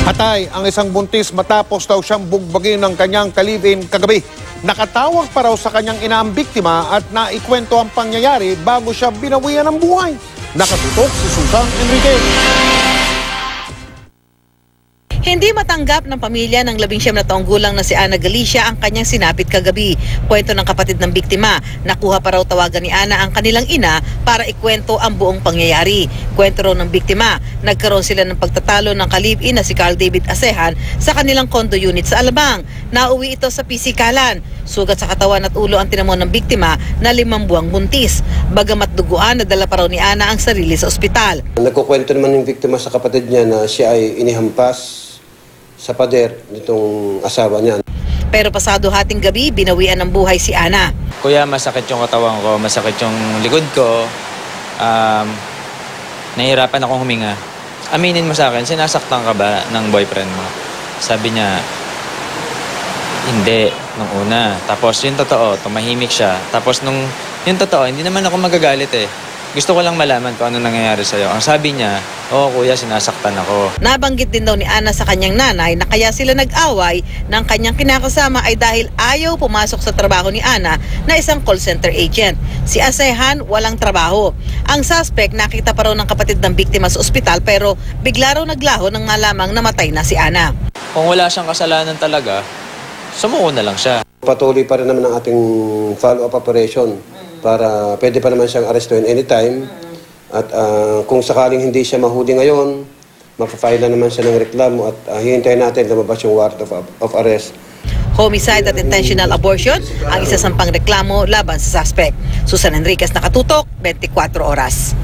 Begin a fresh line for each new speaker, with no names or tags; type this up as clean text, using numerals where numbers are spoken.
Patay ang isang buntis matapos daw siyang bugbagin ng kanyang kalibin kagabi. Nakatawag pa raw sa kanyang ina ang biktima at naikwento ang pangyayari bago siya binawian ng buhay. Nakatutok si Susan Enriquez.
Hindi matanggap ng pamilya ng 19 na taong gulang na si Ana Galicia ang kanyang sinapit kagabi. Kwento ng kapatid ng biktima, nakuha pa raw tawagan ni Ana ang kanilang ina para ikwento ang buong pangyayari. Kwento raw ng biktima, nagkaroon sila ng pagtatalo ng kalib-in na si Carl David Asehan sa kanilang condo unit sa Alabang. Nauwi ito sa pisikalan. Sugat sa katawan at ulo ang tinamo ng biktima na 5 buwang buntis. Bagamat duguan, nadala pa raw ni Ana ang sarili sa ospital.
Nagkukwento naman yung biktima sa kapatid niya na siya ay inihampas sa pader nitong asawa niya.
Pero pasado hating gabi, binawian ng buhay si Ana.
Kuya, masakit yung katawan ko, masakit yung likod ko. Nahihirapan akong huminga. Aminin mo sa akin, sinasaktan ka ba ng boyfriend mo? Sabi niya, hindi, nung una. Tapos yung totoo, tumahimik siya. Tapos nung yung totoo, hindi naman ako magagalit eh. Gusto ko lang malaman kung ano nangyayari sa'yo. Ang sabi niya, oo kuya, sinasaktan ako.
Nabanggit din daw ni Ana sa kanyang nanay na kaya sila nag-away ng kanyang kinakasama ay dahil ayaw pumasok sa trabaho ni Ana na isang call center agent. Si Asehan walang trabaho. Ang suspect nakita pa raw ng kapatid ng biktima sa ospital pero bigla raw naglaho nang malamang namatay na si Ana.
Kung wala siyang kasalanan talaga, sumuko na lang siya.
Patuloy pa rin naman ang ating follow-up operation para pwede pa naman siyang arrestuin anytime. At kung sakaling hindi siya mahuli ngayon, mapafile na naman siya ng reklamo at hihintayin natin lumabas yung warrant of arrest.
Homicide at intentional abortion ang isasampang reklamo laban sa suspect. Susan Enriquez, nakatutok, 24 oras.